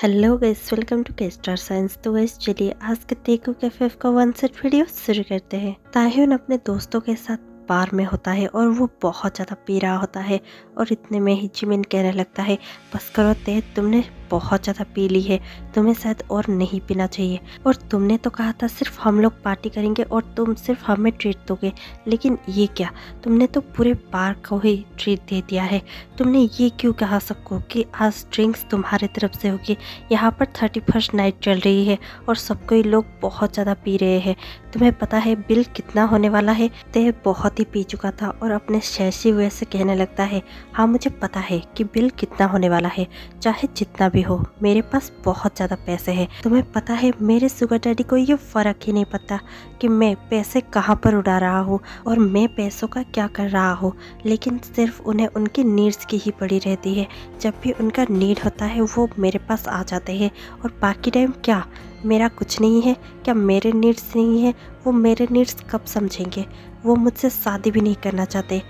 Hello guys, welcome to के star signs. तो guys चलिए आज के तेकू कैफे का वन सेट वीडियो शुरू करते हैं। ताह्युन अपने दोस्तों के साथ बार में होता है और वो बहुत ज़्यादा पी रहा होता है और इतने में ही जिमिन कहने लगता है, बस करो ते, तुमने बहुत ज़्यादा पी ली है, तुम्हें शायद और नहीं पीना चाहिए। और तुमने तो कहा था सिर्फ हम लोग पार्टी करेंगे और तुम सिर्फ हमें ट्रीट दोगे, लेकिन ये क्या, तुमने तो पूरे बार को ही ट्रीट दे दिया है। तुमने ये क्यों कहा सबको कि आज ड्रिंक्स तुम्हारे तरफ से होगी। यहाँ पर 31st नाइट चल रही है और सब कोई लोग बहुत ज़्यादा पी रहे हैं। तुम्हें पता है बिल कितना होने वाला है। ते बहुत ही पी चुका था और अपने शैसी वजह से कहने लगता है, हाँ मुझे पता है कि बिल कितना होने वाला है, चाहे जितना भी हो, मेरे पास बहुत ज़्यादा पैसे हैं। तुम्हें पता है मेरे शुगर डैडी को ये फ़र्क ही नहीं पता कि मैं पैसे कहाँ पर उड़ा रहा हूँ और मैं पैसों का क्या कर रहा हूँ, लेकिन सिर्फ उन्हें उनकी नीड्स की ही पड़ी रहती है। जब भी उनका नीड होता है वो मेरे पास आ जाते हैं और बाकी टाइम क्या मेरा कुछ नहीं है, क्या मेरे नीड्स नहीं है। वो मेरे नीड्स कब समझेंगे। वो मुझसे शादी भी नहीं करना चाहते,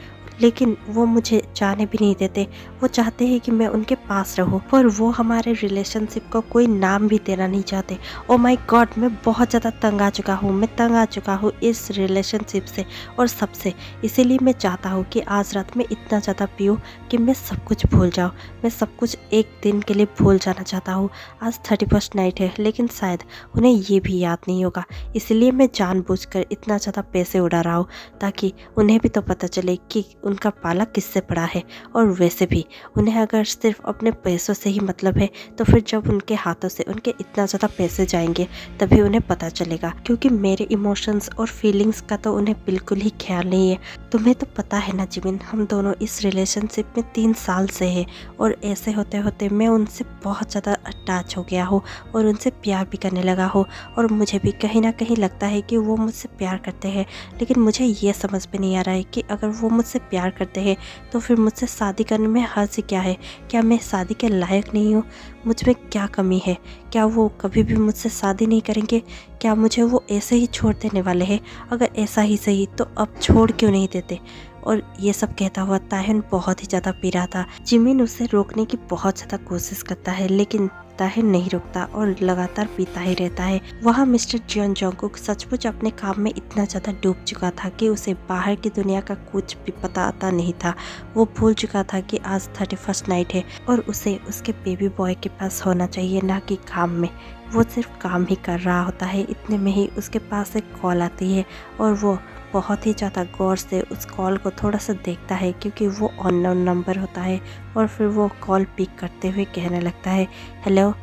लेकिन वो मुझे जाने भी नहीं देते। वो चाहते हैं कि मैं उनके पास रहूं, पर वो हमारे रिलेशनशिप को कोई नाम भी देना नहीं चाहते। ओ माय गॉड, मैं बहुत ज़्यादा तंग आ चुका हूँ। मैं तंग आ चुका हूँ इस रिलेशनशिप से और सबसे। इसीलिए मैं चाहता हूँ कि आज रात में इतना ज़्यादा पीऊँ कि मैं सब कुछ भूल जाऊँ। मैं सब कुछ एक दिन के लिए भूल जाना चाहता हूँ। आज 31st नाइट है, लेकिन शायद उन्हें ये भी याद नहीं होगा। इसलिए मैं जानबूझकर इतना ज़्यादा पैसे उड़ा रहा हूँ ताकि उन्हें भी तो पता चले कि उनका पाला किससे पड़ा है। और वैसे भी उन्हें अगर सिर्फ अपने पैसों से ही मतलब है, तो फिर जब उनके हाथों से उनके इतना ज़्यादा पैसे जाएंगे तभी उन्हें पता चलेगा। क्योंकि मेरे इमोशंस और फीलिंग्स का तो उन्हें बिल्कुल ही ख्याल नहीं है। तुम्हें तो पता है ना जिमिन, हम दोनों इस रिलेशनशिप में 3 साल से हैं और ऐसे होते होते मैं उनसे बहुत ज़्यादा अटैच हो गया हूँ और उनसे प्यार भी करने लगा हूँ। और मुझे भी कहीं ना कहीं लगता है कि वो मुझसे प्यार करते हैं, लेकिन मुझे ये समझ में नहीं आ रहा है कि अगर वो मुझसे प्यार करते हैं तो फिर मुझसे शादी करने में हर्ज क्या है। क्या मैं शादी के लायक नहीं हूँ? मुझ में क्या कमी है? क्या वो कभी भी मुझसे शादी नहीं करेंगे? क्या मुझे वो ऐसे ही छोड़ देने वाले हैं? अगर ऐसा ही सही तो अब छोड़ क्यों नहीं देते? और ये सब कहता हुआ ताह्युन बहुत ही ज़्यादा पी रहा था। जिमिन उसे रोकने की बहुत ज़्यादा कोशिश करता है, लेकिन ताह्युन नहीं रुकता और लगातार पीता ही रहता है। वहाँ मिस्टर जियोन जोंगकुक सचमुच अपने काम में इतना ज़्यादा डूब चुका था कि उसे बाहर की दुनिया का कुछ भी पता आता नहीं था। वो भूल चुका था कि आज 31st नाइट है और उसे उसके बेबी बॉय के पास होना चाहिए, ना कि काम में। वो सिर्फ काम ही कर रहा होता है। इतने में ही उसके पास एक कॉल आती है और वो बहुत ही ज़्यादा गौर से उस कॉल को थोड़ा सा देखता है, क्योंकि वो अननोन नंबर होता है। और फिर वो कॉल पिक करते हुए कहने लगता है, हेलो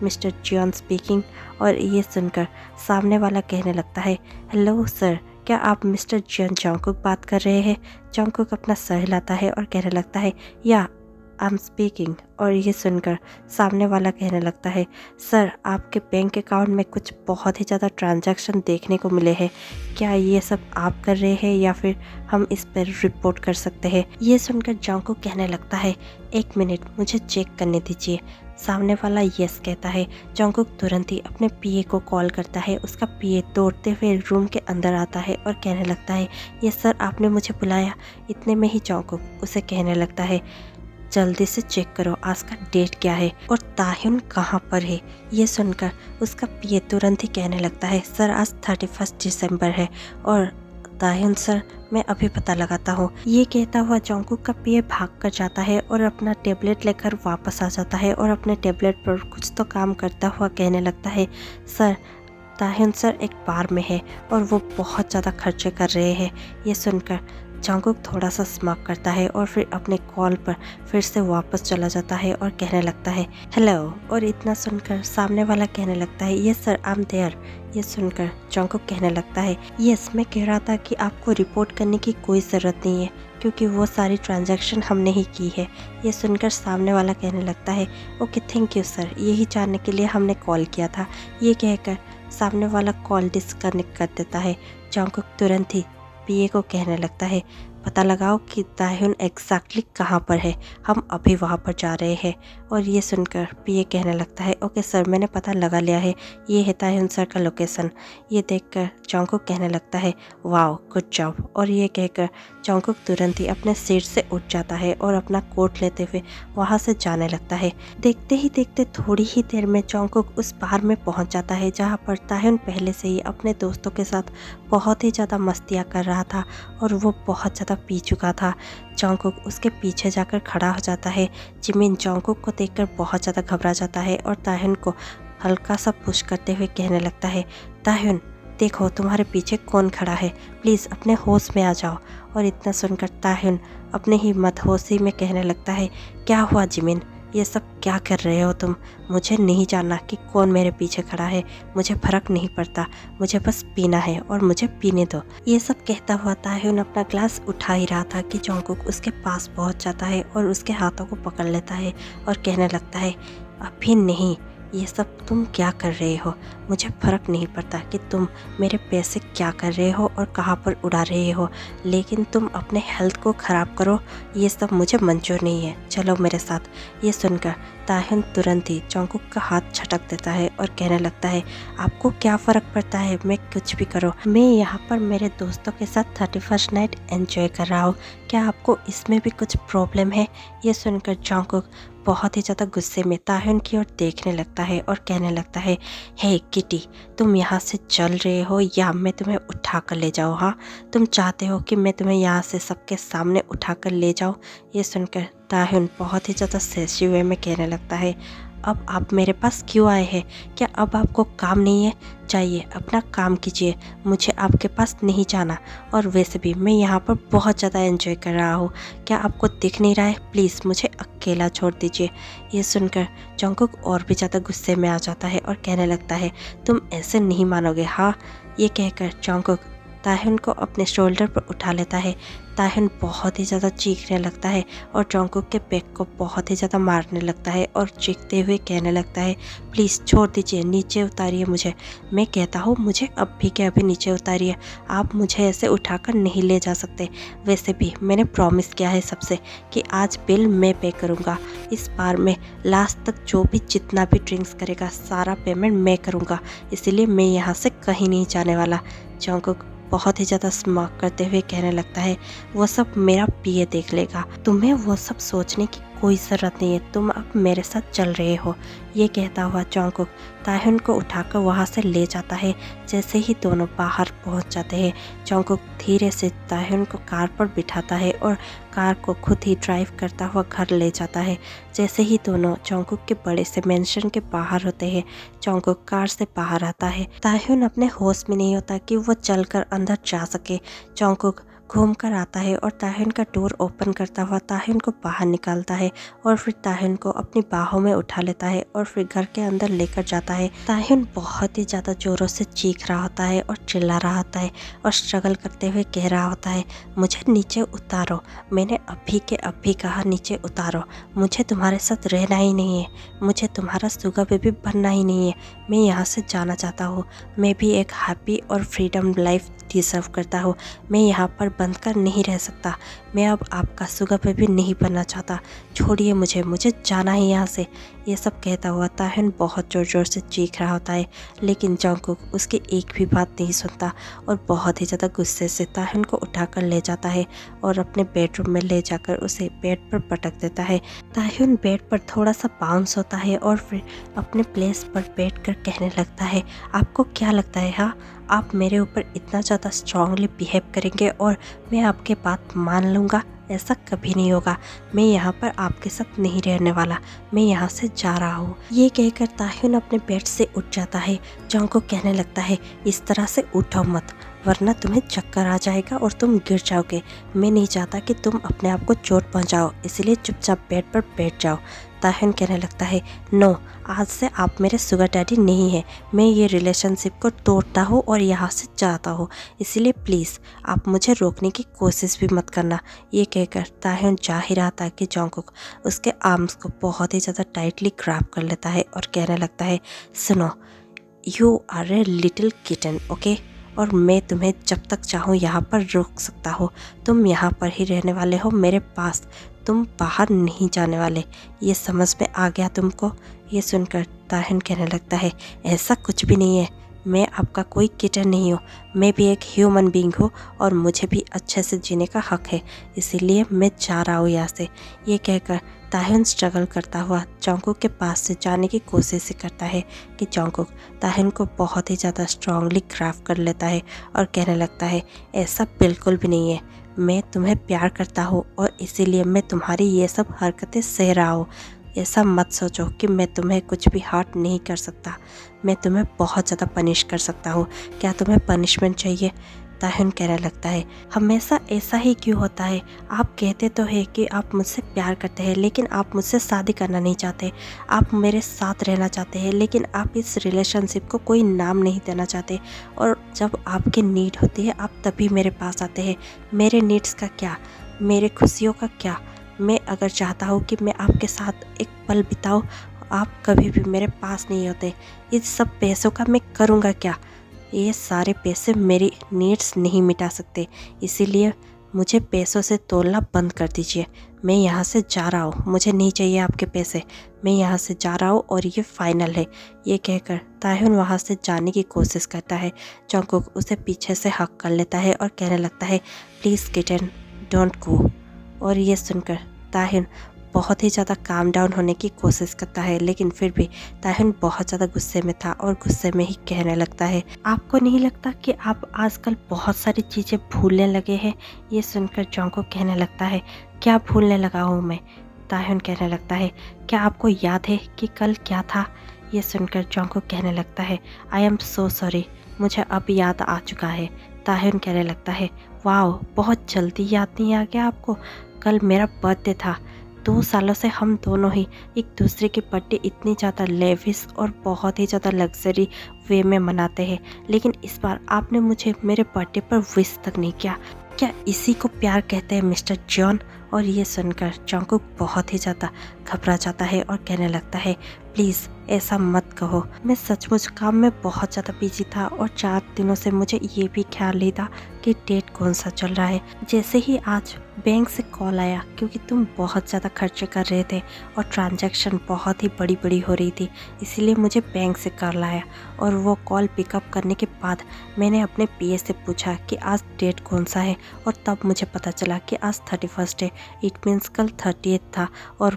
मिस्टर जियोन स्पीकिंग। और ये सुनकर सामने वाला कहने लगता है, हेलो सर, क्या आप मिस्टर जियोन जोंगकुक बात कर रहे हैं? जोंगकुक अपना सर हिलाता है और कहने लगता है, या आई एम स्पीकिंग। और ये सुनकर सामने वाला कहने लगता है, सर आपके बैंक अकाउंट में कुछ बहुत ही ज़्यादा ट्रांजैक्शन देखने को मिले हैं। क्या ये सब आप कर रहे हैं या फिर हम इस पर रिपोर्ट कर सकते हैं? ये सुनकर जोंगकुक कहने लगता है, एक मिनट मुझे चेक करने दीजिए। सामने वाला यस कहता है। जोंगकुक तुरंत ही अपने पीए को कॉल करता है। उसका पीए दौड़ते हुए रूम के अंदर आता है और कहने लगता है, यस सर, आपने मुझे बुलाया। इतने में ही जोंगकुक उसे कहने लगता है, जल्दी से चेक करो आज का डेट क्या है और ताह्युन कहाँ पर है। ये सुनकर उसका पीए तुरंत ही कहने लगता है, सर आज 31 दिसंबर है। और ताह्युन सर, मैं अभी पता लगाता हूँ। ये कहता हुआ जोंगकुक का पीए भाग कर जाता है और अपना टेबलेट लेकर वापस आ जाता है और अपने टेबलेट पर कुछ तो काम करता हुआ कहने लगता है, सर ताह्युन सर एक बार में है और वो बहुत ज़्यादा खर्चे कर रहे हैं। ये सुनकर जोंगकुक थोड़ा सा स्मार्क करता है और फिर अपने कॉल पर फिर से वापस चला जाता है और कहने लगता है, हेलो। और इतना सुनकर सामने वाला कहने लगता है, yes sir I am there. ये सुनकर जोंगकुक कहने लगता है, यस मैं कह रहा था कि आपको रिपोर्ट करने की कोई ज़रूरत नहीं है, क्योंकि वो सारी ट्रांजैक्शन हमने ही की है। ये सुनकर सामने वाला कहने लगता है, ओके थैंक यू सर, यही जानने के लिए हमने कॉल किया था। ये कहकर सामने वाला कॉल डिस्कनेक्ट कर देता है। जोंगकुक तुरंत ही पीए को कहने लगता है, पता लगाओ कि ताह्युन एग्जैक्टली कहाँ पर है, हम अभी वहाँ पर जा रहे हैं। और ये सुनकर पीए कहने लगता है ओके सर, मैंने पता लगा लिया है, ये है ताह्युन सर का लोकेशन। ये देखकर जॉन्गकुक कहने लगता है वाओ गुड जॉब। और ये कहकर जॉन्गकुक तुरंत ही अपने सीट से उठ जाता है और अपना कोट लेते हुए वहाँ से जाने लगता है। देखते ही देखते थोड़ी ही देर में जॉन्गकुक उस बार में पहुँच जाता है जहाँ पर ताह्युन पहले से ही अपने दोस्तों के साथ बहुत ही ज़्यादा मस्तियाँ कर रहा था और वो बहुत ज़्यादा पी चुका था। जॉन्गकुक उसके पीछे जाकर खड़ा हो जाता है। जिमिन जॉन्गकुक को देखकर बहुत ज़्यादा घबरा जाता है और ताह्युन को हल्का सा पुश करते हुए कहने लगता है ताह्युन देखो तुम्हारे पीछे कौन खड़ा है, प्लीज़ अपने होश में आ जाओ। और इतना सुनकर ताह्युन अपने ही मदहोशी में कहने लगता है क्या हुआ जिमिन, ये सब क्या कर रहे हो तुम, मुझे नहीं जानना कि कौन मेरे पीछे खड़ा है, मुझे फर्क नहीं पड़ता, मुझे बस पीना है और मुझे पीने दो। ये सब कहता हुआ ताह्युन अपना ग्लास उठा ही रहा था कि जॉन्गकुक उसके पास पहुंच जाता है और उसके हाथों को पकड़ लेता है और कहने लगता है अभी नहीं, ये सब तुम क्या कर रहे हो, मुझे फ़र्क नहीं पड़ता कि तुम मेरे पैसे क्या कर रहे हो और कहाँ पर उड़ा रहे हो, लेकिन तुम अपने हेल्थ को ख़राब करो, ये सब मुझे मंजूर नहीं है, चलो मेरे साथ। ये सुनकर ताह्युन तुरंत ही जॉन्गकुक का हाथ झटक देता है और कहने लगता है आपको क्या फ़र्क पड़ता है, मैं कुछ भी करो, मैं यहाँ पर मेरे दोस्तों के साथ 31st नाइट एंजॉय कर रहा हूँ, क्या आपको इसमें भी कुछ प्रॉब्लम है। ये सुनकर जॉन्गकुक बहुत ही ज़्यादा गुस्से में ताह्युन की ओर देखने लगता है और कहने लगता है हे किटी, तुम यहाँ से चल रहे हो या मैं तुम्हें उठा कर ले जाऊँ। हाँ, तुम चाहते हो कि मैं तुम्हें यहाँ से सबके सामने उठा कर ले जाऊँ। ये सुनकर ताह्युन बहुत ही ज़्यादा सेंसिटिव वे में कहने लगता है अब आप मेरे पास क्यों आए हैं, क्या अब आपको काम नहीं है, जाइए अपना काम कीजिए, मुझे आपके पास नहीं जाना, और वैसे भी मैं यहाँ पर बहुत ज़्यादा एंजॉय कर रहा हूँ, क्या आपको दिख नहीं रहा है, प्लीज़ मुझे अकेला छोड़ दीजिए। ये सुनकर जॉन्गकुक और भी ज़्यादा गुस्से में आ जाता है और कहने लगता है तुम ऐसे नहीं मानोगे। हाँ, ये कहकर जॉन्गकुक ताह्युन को अपने शोल्डर पर उठा लेता है। ताह्युन बहुत ही ज़्यादा चीखने लगता है और जॉन्गकुक के बैक को बहुत ही ज़्यादा मारने लगता है और चीखते हुए कहने लगता है प्लीज़ छोड़ दीजिए, नीचे उतारिए मुझे, मैं कहता हूँ मुझे अभी के अभी नीचे उतारिए, आप मुझे ऐसे उठाकर नहीं ले जा सकते, वैसे भी मैंने प्रॉमिस किया है सबसे कि आज बिल मैं पे करूँगा, इस बार में लास्ट तक जो भी जितना भी ड्रिंक्स करेगा सारा पेमेंट मैं करूँगा, इसीलिए मैं यहाँ से कहीं नहीं जाने वाला। जॉन्गकुक बहुत ही ज़्यादा स्मार्ट करते हुए कहने लगता है वो सब मेरा पीए देख लेगा, तुम्हें वो सब सोचने की कोई ज़रूरत नहीं है, तुम अब मेरे साथ चल रहे हो। ये कहता हुआ जॉन्गकुक ताह्युन को उठाकर वहाँ से ले जाता है। जैसे ही दोनों बाहर पहुँच जाते हैं, जॉन्गकुक धीरे से ताह्युन को कार पर बिठाता है और कार को खुद ही ड्राइव करता हुआ घर ले जाता है। जैसे ही दोनों जॉन्गकुक के बड़े से मेंशन के बाहर होते हैं, जॉन्गकुक कार से बाहर आता है। ताह्युन अपने होश में नहीं होता कि वो चलकर अंदर जा सके। जॉन्गकुक घूम कर आता है और ताह्युन का डोर ओपन करता हुआ ताह्युन को बाहर निकालता है और फिर ताह्युन को अपनी बाहों में उठा लेता है और फिर घर के अंदर लेकर जाता है। ताह्युन बहुत ही ज़्यादा ज़ोरों से चीख रहा होता है और चिल्ला रहा होता है और स्ट्रगल करते हुए कह रहा होता है मुझे नीचे उतारो, मैंने अभी के अभी कहा नीचे उतारो, मुझे तुम्हारे साथ रहना ही नहीं है, मुझे तुम्हारा सुगा बेबी बनना ही नहीं है, मैं यहाँ से जाना चाहता हूँ, मैं भी एक हैप्पी और फ्रीडम लाइफ डिजर्व करता हूँ, मैं यहाँ पर बंद कर नहीं रह सकता, मैं अब आपका सुगा बेबी नहीं बनना चाहता, छोड़िए मुझे, मुझे जाना है यहाँ से। ये सब कहता हुआ ताह्युन बहुत ज़ोर ज़ोर से चीख रहा होता है, लेकिन जॉन्गकुक उसकी एक भी बात नहीं सुनता और बहुत ही ज़्यादा गुस्से से ताह्युन को उठाकर ले जाता है और अपने बेडरूम में ले जाकर उसे बेड पर पटक देता है। ताह्युन बेड पर थोड़ा सा बाउंस होता है और फिर अपने प्लेस पर बैठकर कहने लगता है आपको क्या लगता है, हाँ आप मेरे ऊपर इतना ज़्यादा स्ट्रांगली बिहेव करेंगे और मैं आपके बात मान लूँगा, ऐसा कभी नहीं होगा, मैं यहाँ पर आपके साथ नहीं रहने वाला, मैं यहाँ से जा रहा हूँ। ये कहकर ताह्युन अपने बेड से उठ जाता है। जॉन्गकुक कहने लगता है इस तरह से उठो मत, वरना तुम्हें चक्कर आ जाएगा और तुम गिर जाओगे, मैं नहीं चाहता कि तुम अपने आप को चोट पहुँचाओ, इसलिए चुपचाप बेड पर बैठ जाओ। ताह्युन कहने लगता है नो, आज से आप मेरे सुगर डैडी नहीं हैं, मैं ये रिलेशनशिप को तोड़ता हूँ और यहाँ से जाता हूँ, इसलिए प्लीज़ आप मुझे रोकने की कोशिश भी मत करना। ये कहकर ताह्युन जा ही रहा था कि जॉन्गकुक उसके आर्म्स को बहुत ही ज़्यादा टाइटली ग्रैब कर लेता है और कहने लगता है सुनो, you are a little kitten, okay, और मैं तुम्हें जब तक चाहूँ यहाँ पर रोक सकता हूँ। तुम यहाँ पर ही रहने वाले हो मेरे पास, तुम बाहर नहीं जाने वाले। ये समझ में आ गया तुमको? ये सुनकर ताहिन कहने लगता है, ऐसा कुछ भी नहीं है, मैं आपका कोई किटन नहीं हूँ, मैं भी एक ह्यूमन बीइंग हूँ और मुझे भी अच्छे से जीने का हक है, इसीलिए मैं जा रहा हूँ यहाँ से। ये कहकर ताहिन स्ट्रगल करता हुआ जोंगकुक के पास से जाने की कोशिश करता है कि जोंगकुक ताहिन को बहुत ही ज़्यादा स्ट्रांगली ग्रैब कर लेता है और कहने लगता है, ऐसा बिल्कुल भी नहीं है, मैं तुम्हें प्यार करता हूँ और इसीलिए मैं तुम्हारी ये सब हरकतें सह रहा हूँ। ऐसा मत सोचो कि मैं तुम्हें कुछ भी हर्ट नहीं कर सकता, मैं तुम्हें बहुत ज़्यादा पनिश कर सकता हूँ। क्या तुम्हें पनिशमेंट चाहिए? ताहिन कहने लगता है, हमेशा ऐसा ही क्यों होता है? आप कहते तो है कि आप मुझसे प्यार करते हैं, लेकिन आप मुझसे शादी करना नहीं चाहते। आप मेरे साथ रहना चाहते हैं, लेकिन आप इस रिलेशनशिप को कोई नाम नहीं देना चाहते। और जब आपकी नीड होती है आप तभी मेरे पास आते हैं। मेरे नीड्स का क्या, मेरे खुशियों का क्या? मैं अगर चाहता हूँ कि मैं आपके साथ एक पल बिताऊँ, आप कभी भी मेरे पास नहीं होते। इस सब पैसों का मैं करूँगा क्या? ये सारे पैसे मेरी नीड्स नहीं मिटा सकते, इसीलिए मुझे पैसों से तोलना बंद कर दीजिए। मैं यहाँ से जा रहा हूँ, मुझे नहीं चाहिए आपके पैसे, मैं यहाँ से जा रहा हूँ और ये फाइनल है। ये कहकर ताहिन वहाँ से जाने की कोशिश करता है। जोंगकुक उसे पीछे से हक कर लेता है और कहने लगता है, प्लीज़ किटन डोंट गो। और ये सुनकर ताहिन बहुत ही ज़्यादा काम डाउन होने की कोशिश करता है, लेकिन फिर भी ताहिन बहुत ज़्यादा गुस्से में था और गुस्से में ही कहने लगता है, आपको नहीं लगता कि आप आजकल बहुत सारी चीज़ें भूलने लगे हैं? ये सुनकर जोंगकुक कहने लगता है, क्या भूलने लगा हूँ मैं? ताहिन कहने लगता है, क्या आपको याद है कि कल क्या था? ये सुनकर जोंगकुक कहने लगता है, आई एम सो सॉरी, मुझे अब याद आ चुका है। ताहिन कहने लगता है, वाह, बहुत जल्दी याद नहीं आ गया आपको? कल मेरा बर्थडे था। 2 सालों से हम दोनों ही एक दूसरे की बर्थडे इतनी ज़्यादा लेविश और बहुत ही ज़्यादा लग्जरी वे में मनाते हैं, लेकिन इस बार आपने मुझे मेरे बर्थडे पर विश तक नहीं किया। क्या इसी को प्यार कहते हैं मिस्टर जॉन? और ये सुनकर जोंगकुक बहुत ही ज़्यादा घबरा जाता है और कहने लगता है, प्लीज़ ऐसा मत कहो, मैं सचमुच काम में बहुत ज़्यादा बिजी था और 4 दिनों से मुझे ये भी ख्याल नहीं था कि डेट कौन सा चल रहा है। जैसे ही आज बैंक से कॉल आया, क्योंकि तुम बहुत ज़्यादा खर्चे कर रहे थे और ट्रांजैक्शन बहुत ही बड़ी बड़ी हो रही थी, इसीलिए मुझे बैंक से कॉल आया और वो कॉल पिकअप करने के बाद मैंने अपने पीए से पूछा कि आज डेट कौन सा है, और तब मुझे पता चला कि आज 31 है। इट मीन्स कल 30 था। और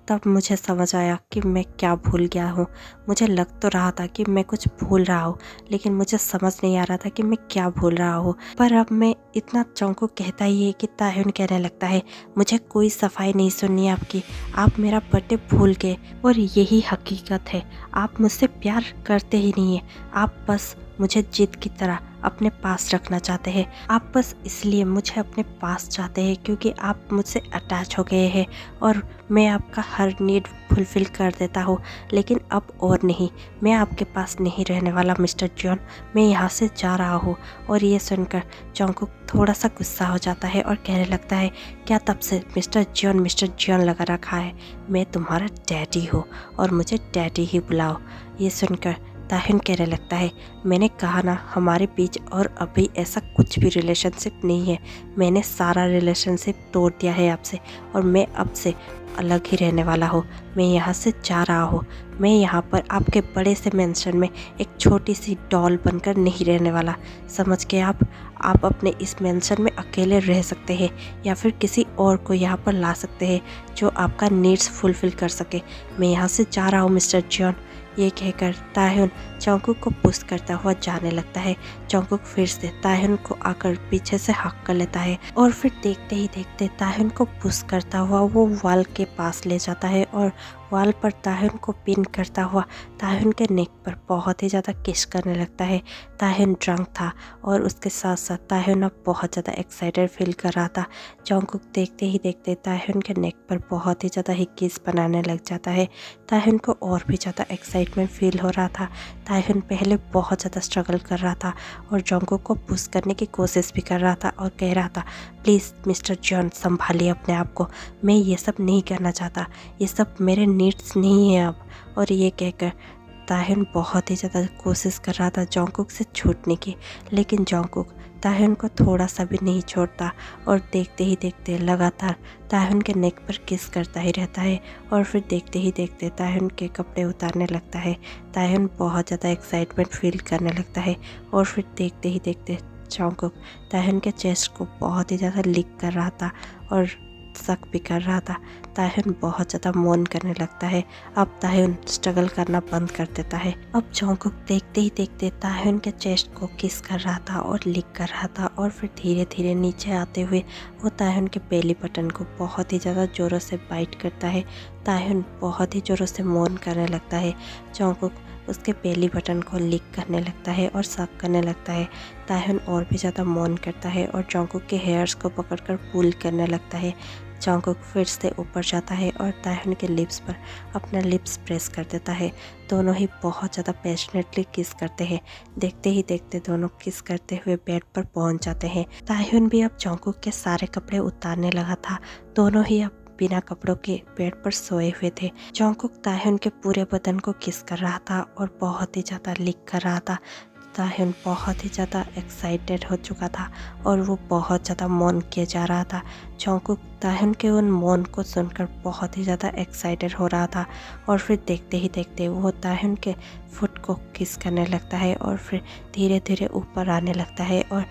तब मुझे समझ आया कि मैं क्या भूल गया हूँ। मुझे लग तो रहा था कि मैं कुछ भूल रहा हूँ, लेकिन मुझे समझ नहीं आ रहा था कि मैं क्या भूल रहा हूँ। पर अब मैं इतना जोंगकुक कहता ही है कि ताहिन कहने लगता है, मुझे कोई सफाई नहीं सुननी आपकी, आप मेरा बर्थडे भूल गए और यही हकीकत है। आप मुझसे प्यार करते ही नहीं है, आप बस मुझे जिद की तरह अपने पास रखना चाहते हैं। आप बस इसलिए मुझे अपने पास चाहते हैं क्योंकि आप मुझसे अटैच हो गए हैं और मैं आपका हर नीड फुलफ़िल कर देता हूँ, लेकिन अब और नहीं, मैं आपके पास नहीं रहने वाला मिस्टर जॉन, मैं यहाँ से जा रहा हूँ। और ये सुनकर जोंगकुक थोड़ा सा गुस्सा हो जाता है और कहने लगता है, क्या तब से मिस्टर जॉन लगा रखा है? मैं तुम्हारा डैडी हूँ और मुझे डैडी ही बुलाओ। ये सुनकर ताहिन कहने लगता है, मैंने कहा ना हमारे बीच और अभी ऐसा कुछ भी रिलेशनशिप नहीं है। मैंने सारा रिलेशनशिप तोड़ दिया है आपसे और मैं अब से अलग ही रहने वाला हूँ। मैं यहाँ से जा रहा हूँ। मैं यहाँ पर आपके बड़े से मेंशन में एक छोटी सी डॉल बनकर नहीं रहने वाला। समझ के आप अपने इस मेंशन में अकेले रह सकते हैं या फिर किसी और को यहाँ पर ला सकते हैं जो आपका नीड्स फुलफ़िल कर सके। मैं यहाँ से जा रहा हूँ मिस्टर जॉन। ये कहकर ताहिन जोंगकुक को पुश करता हुआ जाने लगता है। जोंगकुक फिर से ताहिन को आकर पीछे से हक कर लेता है और फिर देखते ही देखते ताहिन को पुश करता हुआ वो वॉल के पास ले जाता है और वॉल पर ताहिन को पिन करता हुआ ताहिन के नेक पर बहुत ही ज़्यादा किस करने लगता है। ताहिन ड्रंक था और उसके साथ साथ ताहिन अब बहुत ज़्यादा एक्साइटेड फील कर रहा था। जोंगकुक देखते ही देखते ताहिन के नेक पर बहुत ही ज़्यादा ही किस बनाने लग जाता है। ताहिन को और भी ज़्यादा एक्साइटमेंट फील हो रहा था। ताहिन पहले बहुत ज़्यादा स्ट्रगल कर रहा था और जोंगकुक को पुश करने की कोशिश भी कर रहा था और कह रहा था, प्लीज़ मिस्टर जॉन संभालिए अपने आप को, मैं ये सब नहीं करना चाहता, ये सब मेरे नीड्स नहीं है अब। और ये कहकर ताह्युन बहुत ही ज़्यादा कोशिश कर रहा था जॉन्गकुक से छूटने की, लेकिन जॉन्गकुक ताह्युन को थोड़ा सा भी नहीं छोड़ता और देखते ही देखते लगातार ताह्युन के नेक पर किस करता ही रहता है और फिर देखते ही देखते ताह्युन के कपड़े उतारने लगता है। ताह्युन बहुत ज़्यादा एक्साइटमेंट फील करने लगता है और फिर देखते ही देखते जॉन्गकुक ताह्युन के चेस्ट को बहुत ही ज़्यादा लिक कर रहा था और शक भी कर रहा था। ताह्युन बहुत ज़्यादा मौन करने लगता है। अब ताह्युन स्ट्रगल करना बंद कर देता है। अब जॉन्गकुक देखते ही देखते ताह्युन के चेस्ट को किस कर रहा था और लिक कर रहा था और फिर धीरे धीरे नीचे आते हुए वो ताह्युन के बेली बटन को बहुत ही ज़्यादा ज़ोरों से बाइट करता है। ताह्युन बहुत ही ज़ोरों से मौन करने लगता है। जॉन्गकुक उसके बेली बटन को लिक करने लगता है और शक करने लगता है। ताह्युन और भी ज़्यादा मौन करता है और जॉन्गकुक के हेयर्स को पकड़कर पुल करने लगता है। जॉन्गकुक फिर से ऊपर जाता है और ताह्युन के लिप्स पर अपना लिप्स प्रेस कर देता है। दोनों ही बहुत ज़्यादा पैशनेटली किस करते हैं। देखते ही देखते दोनों किस करते हुए बेड पर पहुंच जाते हैं। ताह्युन भी अब जॉन्गकुक के सारे कपड़े उतारने लगा था। दोनों ही अब बिना कपड़ों के बेड पर सोए हुए थे। जॉन्गकुक ताह्युन के पूरे बदन को किस कर रहा था और बहुत ही ज़्यादा लिक कर रहा था। ताह्युन बहुत ही ज़्यादा एक्साइटेड हो चुका था और वो बहुत ज़्यादा मौन किया जा रहा था। जॉन्गकुक ताह्युन के उन मौन को सुनकर बहुत ही ज़्यादा एक्साइटेड हो रहा था और फिर देखते ही देखते वो ताह्युन के फुट को किस करने लगता है और फिर धीरे धीरे ऊपर आने लगता है और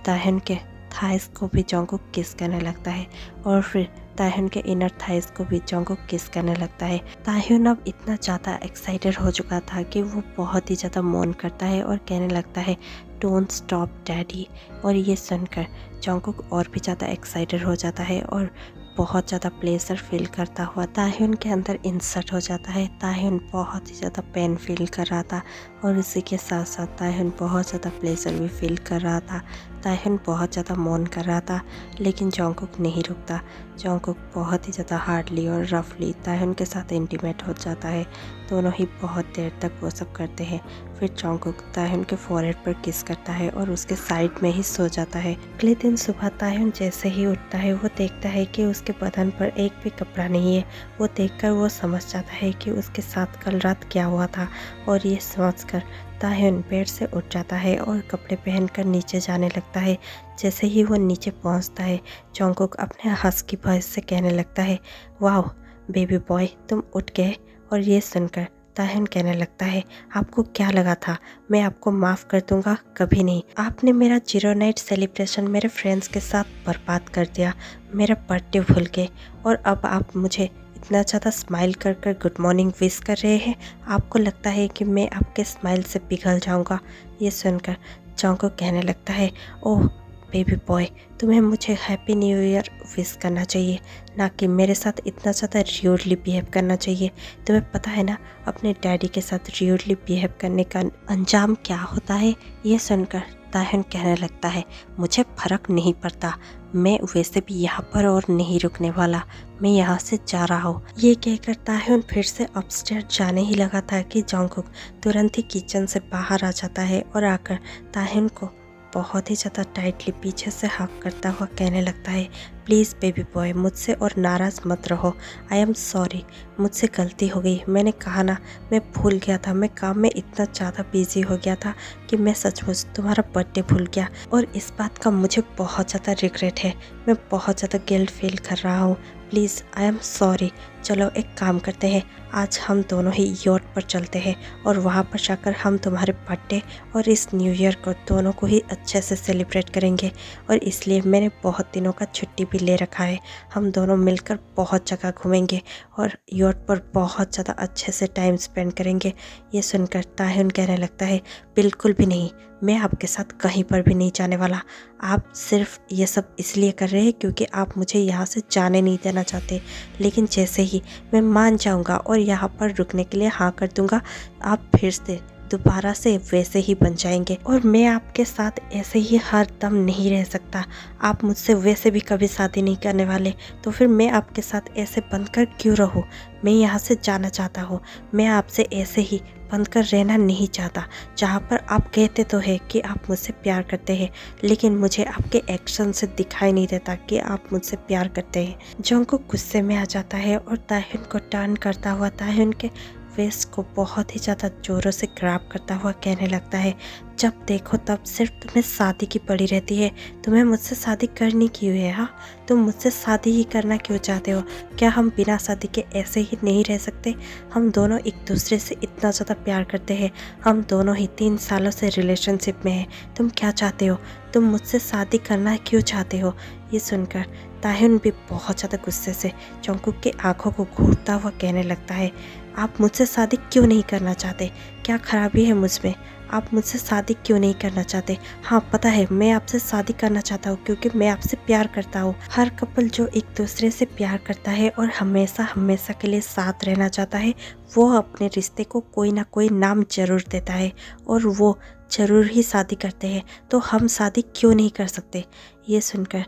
ताह्युन के थाइस को भी जॉन्गकुक किस करने लगता है और फिर ताह्युन के इनर थाइस को भी जॉन्गकुक किस करने लगता है। ताह्युन अब इतना ज़्यादा एक्साइटेड हो चुका था कि वो बहुत ही ज़्यादा मौन करता है और कहने लगता है डोंट स्टॉप डैडी। और ये सुनकर जॉन्गकुक और भी ज़्यादा एक्साइटेड हो जाता है और बहुत ज़्यादा प्लेजर फील करता हुआ ताह्युन के अंदर इंसर्ट हो जाता है। ताह्युन बहुत ही ज़्यादा पेन फील कर रहा था और इसी के साथ साथ ताह्युन बहुत ज़्यादा प्लेजर भी फील कर रहा था। ताह्युन बहुत ज़्यादा मौन कर रहा था, लेकिन जॉन्गकुक नहीं रुकता। जॉन्गकुक बहुत ही ज़्यादा हार्डली और रफली ताह्युन के साथ इंटीमेट हो जाता है। दोनों ही बहुत देर तक वो सब करते हैं। फिर जॉन्गकुक ताह्युन के फॉरहेड पर किस करता है और उसके साइड में ही सो जाता है। अगले दिन सुबह ताह्युन जैसे ही उठता है वो देखता है कि उसके बदन पर एक भी कपड़ा नहीं है। वो देखकर वो समझ जाता है कि उसके साथ कल रात क्या हुआ था और ये समझकर ताह्युन बेड से उठ जाता है और कपड़े पहनकर नीचे जाने लगता है। जैसे ही वो नीचे पहुंचता है जॉन्गकुक अपने हस्की वॉइस से कहने लगता है वाह बेबी बॉय तुम उठ गए। और ये सुनकर ताह्युन कहने लगता है आपको क्या लगा था मैं आपको माफ़ कर दूंगा? कभी नहीं। आपने मेरा 0 नाइट सेलिब्रेशन मेरे फ्रेंड्स के साथ बर्बाद कर दिया, मेरा बर्थडे भूल गए और अब आप मुझे इतना ज़्यादा स्माइल कर कर गुड मॉर्निंग विश कर रहे हैं। आपको लगता है कि मैं आपके स्माइल से पिघल जाऊंगा। ये सुनकर जॉन्गकुक कहने लगता है ओह बेबी बॉय तुम्हें मुझे हैप्पी न्यू ईयर विश करना चाहिए, ना कि मेरे साथ इतना ज़्यादा र्यूडली बिहेव करना चाहिए। तुम्हें पता है ना अपने डैडी के साथ र्यूडली बिहेव करने का अंजाम क्या होता है? ये सुनकर ताह्युन कहने लगता है मुझे फ़र्क नहीं पड़ता, मैं वैसे भी यहाँ पर और नहीं रुकने वाला, मैं यहाँ से जा रहा हूँ। ये कहकर ताह्युन फिर से अपस्टेयर जाने ही लगा था कि जॉन्गकुक तुरंत ही किचन से बाहर आ जाता है और आकर ताह्युन को बहुत ही ज़्यादा टाइटली पीछे से हक करता हुआ कहने लगता है प्लीज़ बेबी बॉय मुझसे और नाराज़ मत रहो। आई एम सॉरी, मुझसे गलती हो गई। मैंने कहा ना मैं भूल गया था, मैं काम में इतना ज़्यादा बिजी हो गया था कि मैं सचमुच तुम्हारा बर्थडे भूल गया और इस बात का मुझे बहुत ज़्यादा रिग्रेट है। मैं बहुत ज़्यादा गिल्ट फील कर रहा हूँ। Please I am sorry. चलो एक काम करते हैं, आज हम दोनों ही यॉट पर चलते हैं और वहाँ पर जाकर हम तुम्हारे बर्थडे और इस न्यू ईयर को दोनों को ही अच्छे से सेलिब्रेट करेंगे और इसलिए मैंने बहुत दिनों का छुट्टी भी ले रखा है। हम दोनों मिलकर बहुत जगह घूमेंगे और यॉट पर बहुत ज़्यादा अच्छे से टाइम स्पेंड करेंगे। ये सुनकर ताह्युन कहने लगता है बिल्कुल भी नहीं, मैं आपके साथ कहीं पर भी नहीं जाने वाला। आप सिर्फ ये सब इसलिए कर रहे हैं क्योंकि आप मुझे यहाँ से जाने नहीं देना चाहते, लेकिन जैसे ही मैं मान जाऊँगा और यहाँ पर रुकने के लिए हाँ कर दूँगा आप फिर से दोबारा से वैसे ही बन जाएंगे और मैं आपके साथ ऐसे ही हर दम नहीं रह सकता। आप मुझसे वैसे भी कभी शादी नहीं करने वाले, तो फिर मैं आपके साथ ऐसे बनकर क्यों रहूं? मैं यहाँ से जाना चाहता हूँ। मैं आपसे ऐसे ही बनकर रहना नहीं चाहता। जहाँ पर आप कहते तो है कि आप मुझसे प्यार करते हैं, लेकिन मुझे आपके एक्शन से दिखाई नहीं देता कि आप मुझसे प्यार करते हैं। जॉन्गकुक गुस्से में आ जाता है और ताह्युन को टर्न करता हुआ ताह्युन के वेस्ट को बहुत ही ज़्यादा ज़ोरों से ग्रैब करता हुआ कहने लगता है, जब देखो तब सिर्फ तुम्हें शादी की पड़ी रहती है। तुम्हें मुझसे शादी करनी क्यों है? हाँ, तुम मुझसे शादी ही करना क्यों चाहते हो? क्या हम बिना शादी के ऐसे ही नहीं रह सकते? हम दोनों एक दूसरे से इतना ज़्यादा प्यार करते हैं। हम दोनों ही 3 सालों से रिलेशनशिप में हैं। तुम क्या चाहते हो? तुम मुझसे शादी करना क्यों चाहते हो? ये सुनकर ताह्युन भी बहुत ज़्यादा गुस्से से जंगकुक की आंखों को घूरता हुआ कहने लगता है, आप मुझसे शादी क्यों नहीं करना चाहते? क्या खराबी है मुझ में? आप मुझसे शादी क्यों नहीं करना चाहते? हाँ, पता है मैं आपसे शादी करना चाहता हूँ क्योंकि मैं आपसे प्यार करता हूँ। हर कपल जो एक दूसरे से प्यार करता है और हमेशा हमेशा के लिए साथ रहना चाहता है, वो अपने रिश्ते को कोई ना कोई नाम जरूर देता है और वो जरूर ही शादी करते हैं। तो हम शादी क्यों नहीं कर सकते? ये सुनकर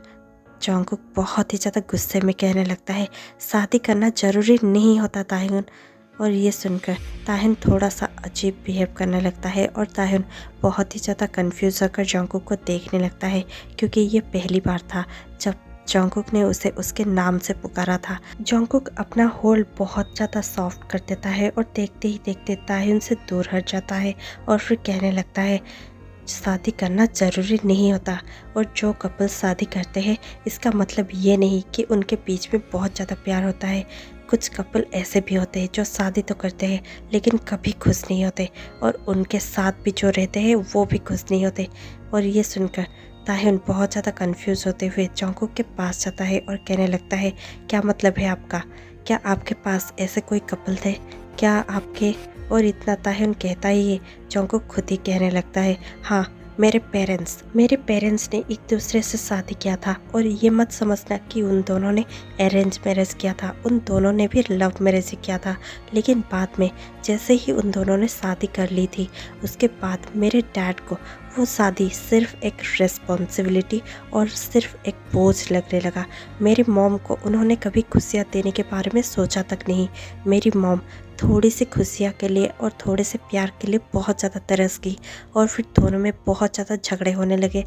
जंगकुक बहुत ही ज़्यादा गुस्से में कहने लगता है, शादी करना ज़रूरी नहीं होता ताह्युन। और ये सुनकर ताह्युन थोड़ा सा अजीब बिहेव करने लगता है और ताह्युन बहुत ही ज़्यादा कंफ्यूज होकर जंगकुक को देखने लगता है, क्योंकि ये पहली बार था जब जंगकुक ने उसे उसके नाम से पुकारा था। जंगकुक अपना होल्ड बहुत ज़्यादा सॉफ्ट कर देता है और देखते ही देखते ताह्युन से दूर हट जाता है और फिर कहने लगता है, शादी करना ज़रूरी नहीं होता और जो कपल शादी करते हैं इसका मतलब ये नहीं कि उनके बीच में बहुत ज़्यादा प्यार होता है। कुछ कपल ऐसे भी होते हैं जो शादी तो करते हैं लेकिन कभी खुश नहीं होते और उनके साथ भी जो रहते हैं वो भी खुश नहीं होते। और ये सुनकर ताह्युन बहुत ज़्यादा कंफ्यूज होते हुए जंगकुक के पास जाता है और कहने लगता है, क्या मतलब है आपका? क्या आपके पास ऐसे कोई कपल थे? क्या आपके? और इतना ताह्युन कहता ही है, जंगकुक खुद ही कहने लगता है, हाँ, मेरे पेरेंट्स ने एक दूसरे से शादी किया था और ये मत समझना कि उन दोनों ने अरेंज मैरिज किया था, उन दोनों ने भी लव मैरिज ही किया था। लेकिन बाद में जैसे ही उन दोनों ने शादी कर ली थी, उसके बाद मेरे डैड को वो शादी सिर्फ एक रिस्पॉन्सिबिलिटी और सिर्फ एक बोझ लगने लगा। मेरी मॉम को उन्होंने कभी खुशियाँ देने के बारे में सोचा तक नहीं। मेरी मॉम थोड़ी सी खुशियाँ के लिए और थोड़े से प्यार के लिए बहुत ज़्यादा तरस गई और फिर दोनों में बहुत ज़्यादा झगड़े होने लगे।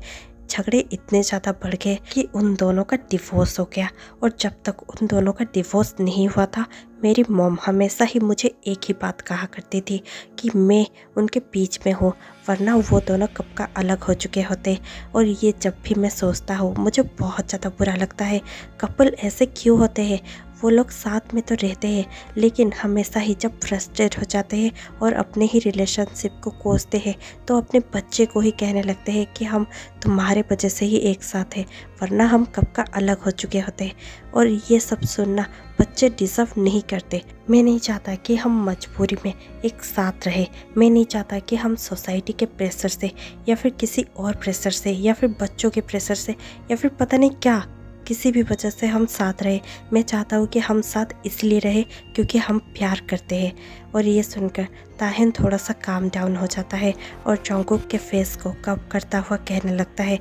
झगड़े इतने ज़्यादा बढ़ गए कि उन दोनों का डिवोर्स हो गया। और जब तक उन दोनों का डिवोर्स नहीं हुआ था, मेरी मॉम हमेशा ही मुझे एक ही बात कहा करती थी कि मैं उनके बीच में हूँ, वरना वो दोनों कब का अलग हो चुके होते। और ये जब भी मैं सोचता हूँ मुझे बहुत ज़्यादा बुरा लगता है। कपल ऐसे क्यों होते हैं? वो लोग साथ में तो रहते हैं लेकिन हमेशा ही जब फ्रस्ट्रेट हो जाते हैं और अपने ही रिलेशनशिप को कोसते हैं तो अपने बच्चे को ही कहने लगते हैं कि हम तुम्हारे वजह से ही एक साथ हैं, वरना हम कब का अलग हो चुके होते। और ये सब सुनना बच्चे डिज़र्व नहीं करते। मैं नहीं चाहता कि हम मजबूरी में एक साथ रहे। मैं नहीं चाहता कि हम सोसाइटी के प्रेशर से या फिर किसी और प्रेशर से या फिर बच्चों के प्रेशर से या फिर पता नहीं क्या किसी भी वजह से हम साथ रहे। मैं चाहता हूँ कि हम साथ इसलिए रहे क्योंकि हम प्यार करते हैं। और ये सुनकर ताह्युन थोड़ा सा काम डाउन हो जाता है और जंगकुक के फेस को कव करता हुआ कहने लगता है,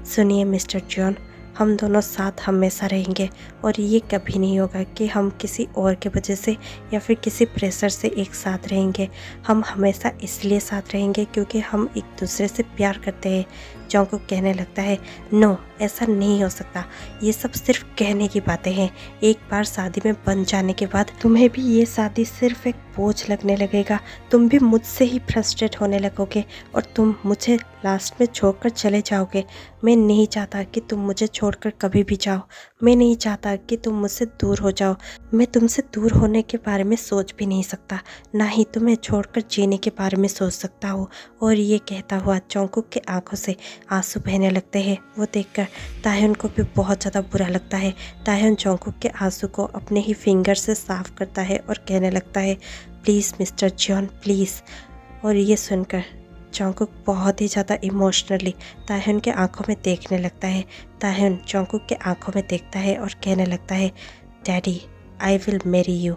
सुनिए मिस्टर जॉन, हम दोनों साथ हमेशा रहेंगे और ये कभी नहीं होगा कि हम किसी और के वजह से या फिर किसी प्रेशर से एक साथ रहेंगे। हम हमेशा इसलिए साथ रहेंगे क्योंकि हम एक दूसरे से प्यार करते हैं। जंगकुक कहने लगता है, नो, ऐसा नहीं हो सकता। ये सब सिर्फ कहने की बातें हैं। एक बार शादी में बन जाने के बाद तुम्हें भी ये शादी सिर्फ एक बोझ लगने लगेगा। तुम भी मुझसे ही फ्रस्ट्रेट होने लगोगे और तुम मुझे लास्ट में छोड़कर चले जाओगे। मैं नहीं चाहता कि तुम मुझे छोड़कर कभी भी जाओ। मैं नहीं चाहता कि तुम मुझसे दूर हो जाओ। मैं तुमसे दूर होने के बारे में सोच भी नहीं सकता, ना ही तुम्हें छोड़कर जीने के बारे में सोच सकता हूँ। और ये कहता हुआ जंगकुक के आंखों से आंसू बहने लगते हैं। वो देखकर ताह्युन को भी बहुत ज़्यादा बुरा लगता है। ताह्युन जंगकुक के आंसू को अपने ही फिंगर से साफ करता है और कहने लगता है, प्लीज़ मिस्टर जॉन, प्लीज़। और ये सुनकर जंगकुक बहुत ही ज़्यादा इमोशनली ताह्युन के आंखों में देखने लगता है। ताह्युन जंगकुक के आंखों में देखता है और कहने लगता है, daddy, I will marry you.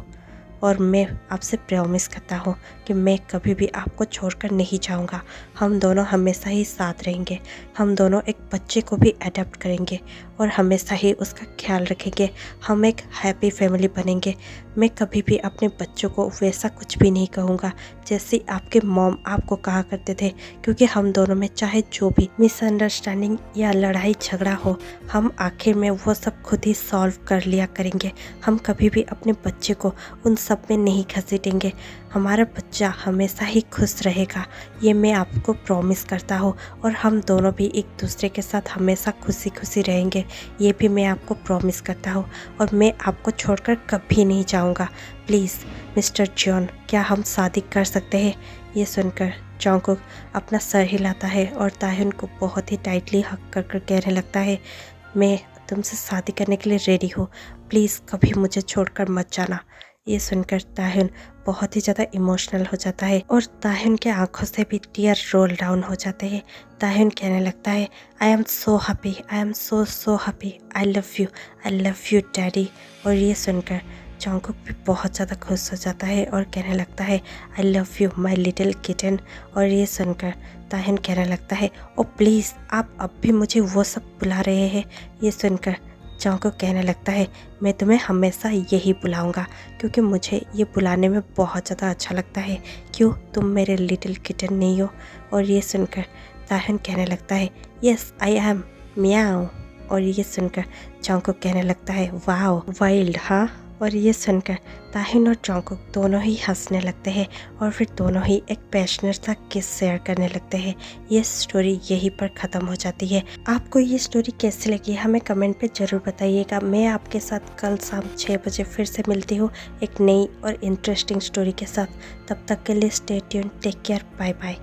और मैं आपसे प्रॉमिस करता हूँ कि मैं कभी भी आपको छोड़कर नहीं जाऊँगा। हम दोनों हमेशा ही साथ रहेंगे। हम दोनों एक बच्चे को भी अडॉप्ट करेंगे और हमेशा ही उसका ख्याल रखेंगे। हम एक हैप्पी फैमिली बनेंगे। मैं कभी भी अपने बच्चों को वैसा कुछ भी नहीं कहूँगा जैसे आपके मॉम आपको कहा करते थे, क्योंकि हम दोनों में चाहे जो भी मिसअंडरस्टैंडिंग या लड़ाई झगड़ा हो, हम आखिर में वो सब खुद ही सॉल्व कर लिया करेंगे। हम कभी भी अपने बच्चे को उन सब में नहीं घसीटेंगे। हमारा बच्चा हमेशा ही खुश रहेगा, ये मैं आपको प्रॉमिस करता हूँ। और हम दोनों भी एक दूसरे के साथ हमेशा खुशी खुशी रहेंगे, ये भी मैं आपको प्रॉमिस करता हूँ। और मैं आपको छोड़कर कभी नहीं जाऊँगा। प्लीज़ मिस्टर जॉन, क्या हम शादी कर सकते हैं? ये सुनकर जॉन्गकुक अपना सर हिलाता है और ताह्युन को बहुत ही टाइटली हक कर कर कहने लगता है, मैं तुमसे शादी करने के लिए रेडी हूँ, प्लीज़ कभी मुझे छोड़कर मत जाना। ये सुनकर ताह्युन बहुत ही ज़्यादा इमोशनल हो जाता है और ताह्युन के आंखों से भी टीयर रोल डाउन हो जाते हैं। ताह्युन कहने लगता है, I am so happy, I am so happy, I love you daddy. और ये सुनकर जॉन्गकुक भी बहुत ज़्यादा खुश हो जाता है और कहने लगता है, I love you my little kitten. और ये सुनकर ताह्युन कहने लगता है, ओ प्लीज़ आप अब भी मुझे वो सब बुला रहे हैं? ये सुनकर जॉन्गकुक कहने लगता है, मैं तुम्हें हमेशा यही बुलाऊंगा क्योंकि मुझे ये बुलाने में बहुत ज़्यादा अच्छा लगता है। क्यों, तुम मेरे लिटिल किटन नहीं हो? और ये सुनकर ताह्युन कहने लगता है, यस आई एम, म्याऊ। और ये सुनकर जॉन्गकुक कहने लगता है, वाओ वाइल्ड, हाँ। और ये सुनकर ताह्युन और जॉन्गकुक दोनों ही हंसने लगते हैं और फिर दोनों ही एक पैशनेट सा किस शेयर करने लगते हैं। ये स्टोरी यहीं पर ख़त्म हो जाती है। आपको ये स्टोरी कैसी लगी हमें कमेंट पे ज़रूर बताइएगा। मैं आपके साथ कल शाम 6 बजे फिर से मिलती हूँ एक नई और इंटरेस्टिंग स्टोरी के साथ। तब तक के लिए stay tuned, take care, bye bye.